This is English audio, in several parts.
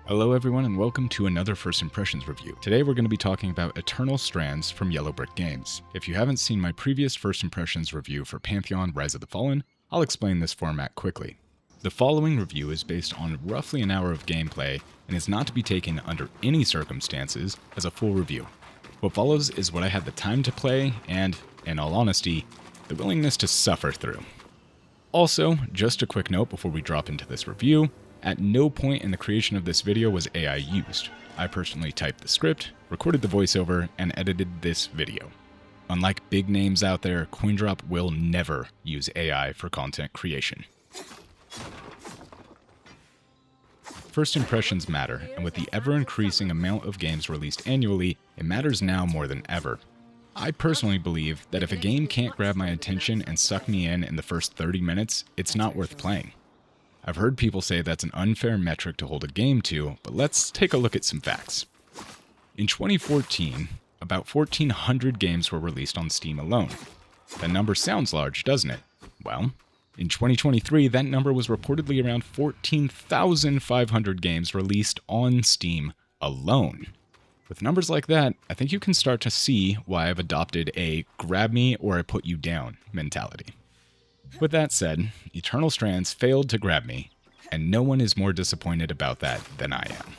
Hello everyone and welcome to another First Impressions review. Today we're going to be talking about Eternal Strands from Yellow Brick Games. If you haven't seen my previous First Impressions review for Pantheon Rise of the Fallen, I'll explain this format quickly. The following review is based on roughly an hour of gameplay and is not to be taken under any circumstances as a full review. What follows is what I had the time to play and, in all honesty, the willingness to suffer through. Also, just a quick note before we drop into this review, at no point in the creation of this video was AI used. I personally typed the script, recorded the voiceover, and edited this video. Unlike big names out there, CoinDrop will never use AI for content creation. First impressions matter, and with the ever-increasing amount of games released annually, it matters now more than ever. I personally believe that if a game can't grab my attention and suck me in the first 30 minutes, it's not worth playing. I've heard people say that's an unfair metric to hold a game to, but let's take a look at some facts. In 2014, about 1,400 games were released on Steam alone. That number sounds large, doesn't it? Well, in 2023, that number was reportedly around 14,500 games released on Steam alone. With numbers like that, I think you can start to see why I've adopted a grab me or I put you down mentality. With that said, Eternal Strands failed to grab me, and no one is more disappointed about that than I am.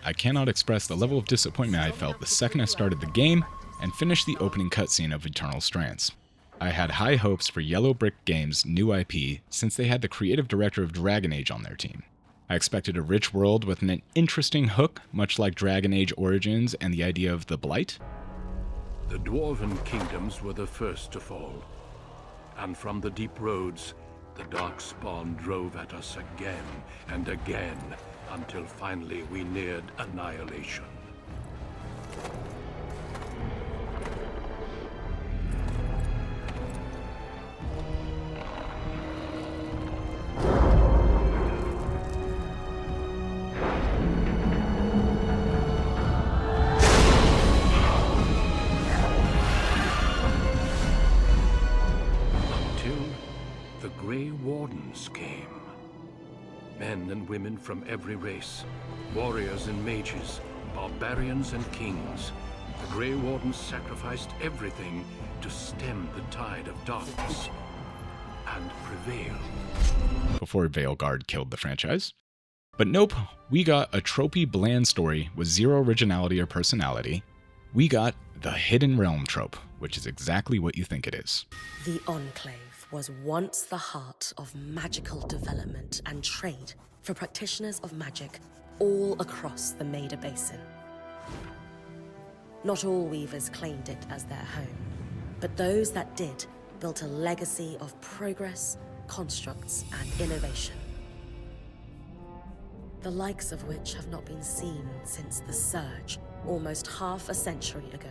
I cannot express the level of disappointment I felt the second I started the game and finished the opening cutscene of Eternal Strands. I had high hopes for Yellow Brick Games' new IP since they had the creative director of Dragon Age on their team. I expected a rich world with an interesting hook, much like Dragon Age Origins and the idea of the Blight. The dwarven kingdoms were the first to fall, and from the deep roads, the darkspawn drove at us again and again, until finally we neared annihilation. Came. Men and women from every race, warriors and mages, barbarians and kings. The Grey Wardens sacrificed everything to stem the tide of darkness and prevail. Before Veilguard killed the franchise. But nope, we got a tropey bland story with zero originality or personality. We got the Hidden Realm trope, which is exactly what you think it is. The Enclave was once the heart of magical development and trade for practitioners of magic all across the Maida Basin. Not all weavers claimed it as their home, but those that did built a legacy of progress, constructs, and innovation. The likes of which have not been seen since the Surge, almost half a century ago,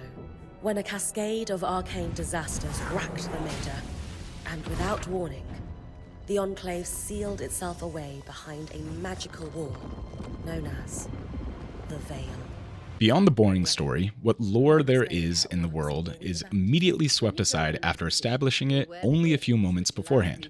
when a cascade of arcane disasters racked the Maida. And without warning, the Enclave sealed itself away behind a magical wall known as the Veil. Beyond the boring story, what lore there is in the world is immediately swept aside after establishing it only a few moments beforehand.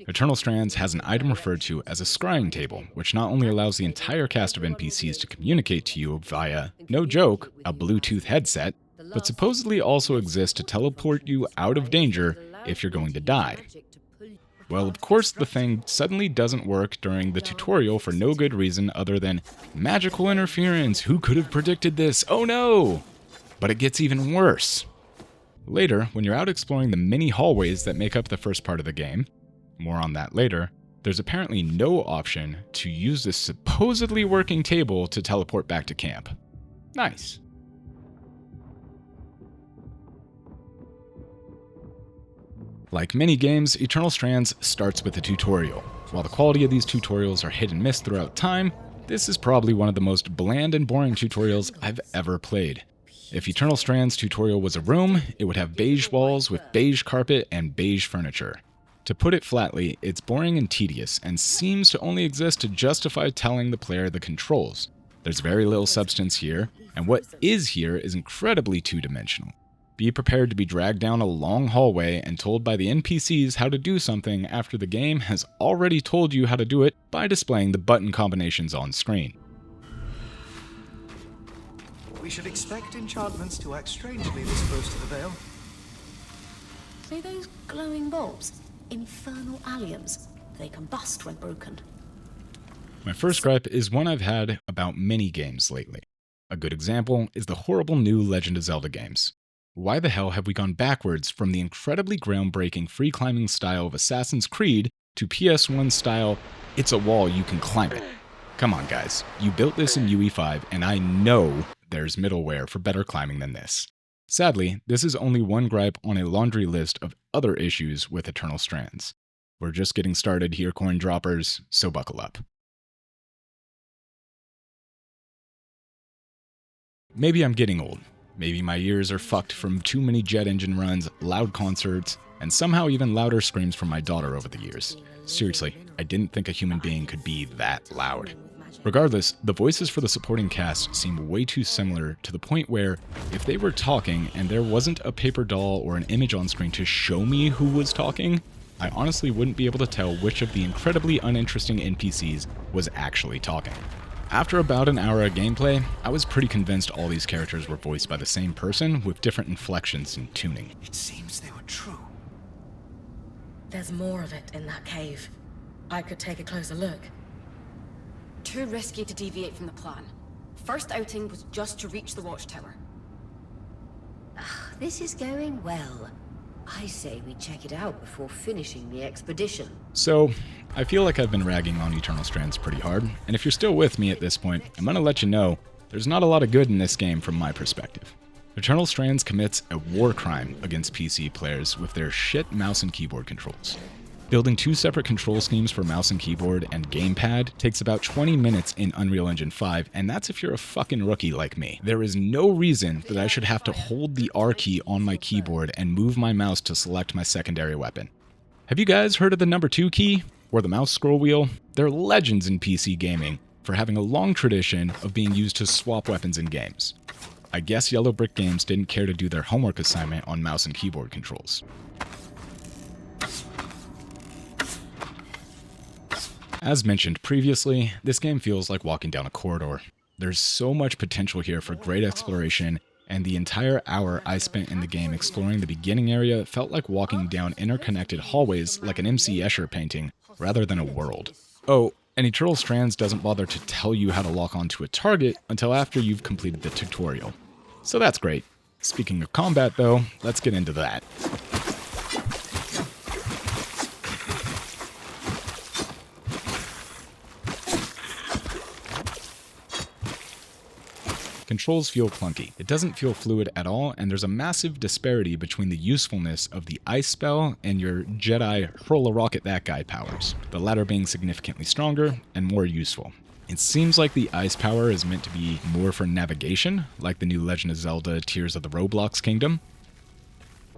Eternal Strands has an item referred to as a scrying table, which not only allows the entire cast of NPCs to communicate to you via, no joke, a Bluetooth headset, but supposedly also exists to teleport you out of danger if you're going to die. Well, of course the thing suddenly doesn't work during the tutorial for no good reason other than magical interference. Who could have predicted this? Oh no! But it gets even worse. Later, when you're out exploring the many hallways that make up the first part of the game, more on that later, there's apparently no option to use this supposedly working table to teleport back to camp. Nice. Like many games, Eternal Strands starts with a tutorial. While the quality of these tutorials are hit and miss throughout time, this is probably one of the most bland and boring tutorials I've ever played. If Eternal Strands tutorial was a room, it would have beige walls with beige carpet and beige furniture. To put it flatly, it's boring and tedious, and seems to only exist to justify telling the player the controls. There's very little substance here, and what is here is incredibly two-dimensional. Be prepared to be dragged down a long hallway and told by the NPCs how to do something after the game has already told you how to do it by displaying the button combinations on screen. We should expect enchantments to act strangely this close to the veil. See those glowing bulbs? Infernal alliums. They combust when broken. My first gripe is one I've had about many games lately. A good example is the horrible new Legend of Zelda games. Why the hell have we gone backwards from the incredibly groundbreaking free climbing style of Assassin's Creed to PS1 style, it's a wall, you can climb it? Come on guys, you built this in UE5 and I know there's middleware for better climbing than this. Sadly, this is only one gripe on a laundry list of other issues with Eternal Strands. We're just getting started here, CoinDroppers, so buckle up. Maybe I'm getting old. Maybe my ears are fucked from too many jet engine runs, loud concerts, and somehow even louder screams from my daughter over the years. Seriously, I didn't think a human being could be that loud. Regardless, the voices for the supporting cast seem way too similar to the point where, if they were talking and there wasn't a paper doll or an image on screen to show me who was talking, I honestly wouldn't be able to tell which of the incredibly uninteresting NPCs was actually talking. After about an hour of gameplay, I was pretty convinced all these characters were voiced by the same person with different inflections and tuning. It seems they were true. There's more of it in that cave. I could take a closer look. Too risky to deviate from the plan. First outing was just to reach the watchtower. This is going well. I say we check it out before finishing the expedition. So, I feel like I've been ragging on Eternal Strands pretty hard, and if you're still with me at this point, I'm gonna let you know there's not a lot of good in this game from my perspective. Eternal Strands commits a war crime against PC players with their shit mouse and keyboard controls. Building two separate control schemes for mouse and keyboard and gamepad takes about 20 minutes in Unreal Engine 5, and that's if you're a fucking rookie like me. There is no reason that I should have to hold the R key on my keyboard and move my mouse to select my secondary weapon. Have you guys heard of the number 2 key? Or the mouse scroll wheel? They're legends in PC gaming for having a long tradition of being used to swap weapons in games. I guess Yellow Brick Games didn't care to do their homework assignment on mouse and keyboard controls. As mentioned previously, this game feels like walking down a corridor. There's so much potential here for great exploration, and the entire hour I spent in the game exploring the beginning area felt like walking down interconnected hallways like an MC Escher painting, rather than a world. Oh, and Eternal Strands doesn't bother to tell you how to lock onto a target until after you've completed the tutorial. So that's great. Speaking of combat though, let's get into that. Controls feel clunky. It doesn't feel fluid at all, and there's a massive disparity between the usefulness of the ice spell and your Jedi hurl a rocket that guy powers, the latter being significantly stronger and more useful. It seems like the ice power is meant to be more for navigation, like the new Legend of Zelda Tears of the Roblox Kingdom.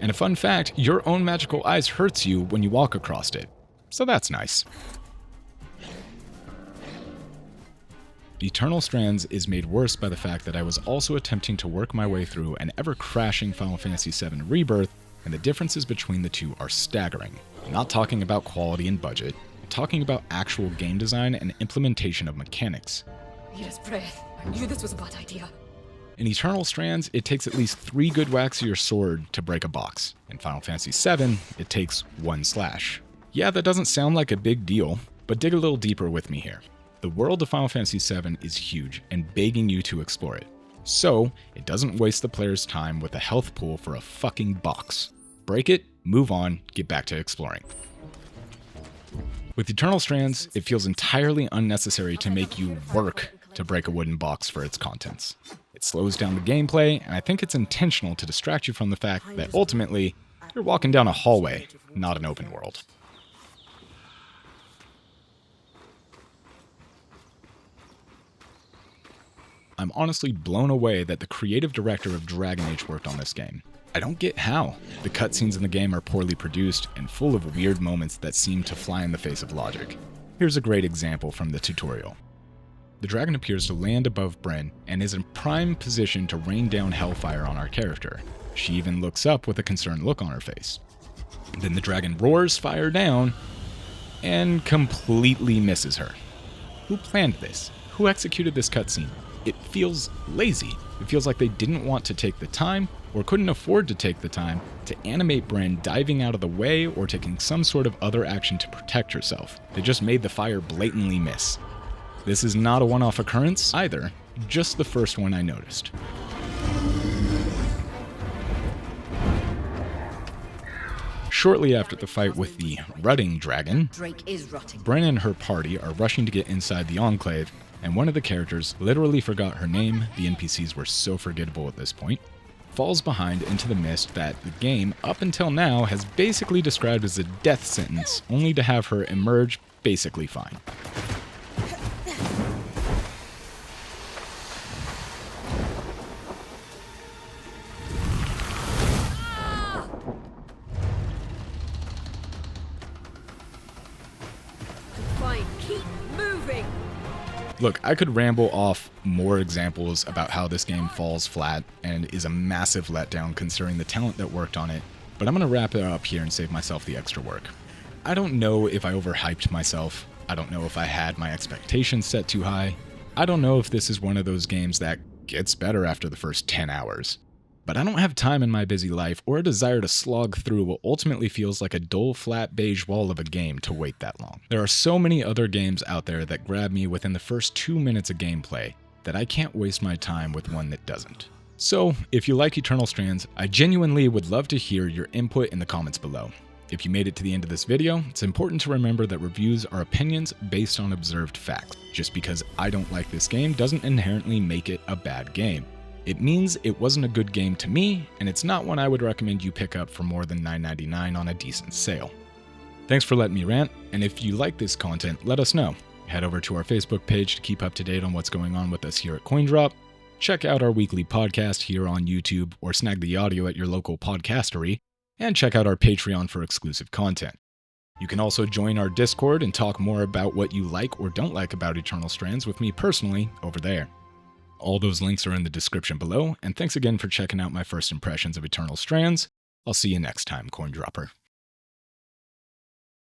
And a fun fact, your own magical ice hurts you when you walk across it, so that's nice. Eternal Strands is made worse by the fact that I was also attempting to work my way through an ever-crashing Final Fantasy VII Rebirth, and the differences between the two are staggering. I'm not talking about quality and budget, I'm talking about actual game design and implementation of mechanics. Mira's breath. I knew this was a bad idea. In Eternal Strands, it takes at least 3 good whacks of your sword to break a box. In Final Fantasy VII, it takes 1 slash. Yeah, that doesn't sound like a big deal, but dig a little deeper with me here. The world of Final Fantasy VII is huge and begging you to explore it. So, it doesn't waste the player's time with a health pool for a fucking box. Break it, move on, get back to exploring. With Eternal Strands, it feels entirely unnecessary to make you work to break a wooden box for its contents. It slows down the gameplay, and I think it's intentional to distract you from the fact that ultimately, you're walking down a hallway, not an open world. I'm honestly blown away that the creative director of Dragon Age worked on this game. I don't get how. The cutscenes in the game are poorly produced and full of weird moments that seem to fly in the face of logic. Here's a great example from the tutorial. the dragon appears to land above Bryn and is in prime position to rain down hellfire on our character. She even looks up with a concerned look on her face. Then the dragon roars fire down and completely misses her. Who planned this? Who executed this cutscene? It feels lazy. It feels like they didn't want to take the time, or couldn't afford to take the time, to animate Bryn diving out of the way or taking some sort of other action to protect herself. They just made the fire blatantly miss. This is not a one-off occurrence either, just the first one I noticed. Shortly after the fight with the rutting dragon, Drake is rotting. Bryn and her party are rushing to get inside the Enclave, and one of the characters literally forgot her name, the NPCs were so forgettable at this point, falls behind into the mist that the game, up until now, has basically described as a death sentence, only to have her emerge basically fine. Fine, keep moving! Look, I could ramble off more examples about how this game falls flat and is a massive letdown considering the talent that worked on it, but I'm going to wrap it up here and save myself the extra work. I don't know if I overhyped myself. I don't know if I had my expectations set too high. I don't know if this is one of those games that gets better after the first 10 hours. But I don't have time in my busy life or a desire to slog through what ultimately feels like a dull, flat beige wall of a game to wait that long. There are so many other games out there that grab me within the first 2 minutes of gameplay that I can't waste my time with one that doesn't. So, if you like Eternal Strands, I genuinely would love to hear your input in the comments below. If you made it to the end of this video, it's important to remember that reviews are opinions based on observed facts. Just because I don't like this game doesn't inherently make it a bad game. It means it wasn't a good game to me, and it's not one I would recommend you pick up for more than $9.99 on a decent sale. Thanks for letting me rant, and if you like this content, let us know. Head over to our Facebook page to keep up to date on what's going on with us here at CoinDrop. Check out our weekly podcast here on YouTube, or snag the audio at your local podcastery, and check out our Patreon for exclusive content. You can also join our Discord and talk more about what you like or don't like about Eternal Strands with me personally over there. All those links are in the description below, and thanks again for checking out my first impressions of Eternal Strands. I'll see you next time, CoinDropper.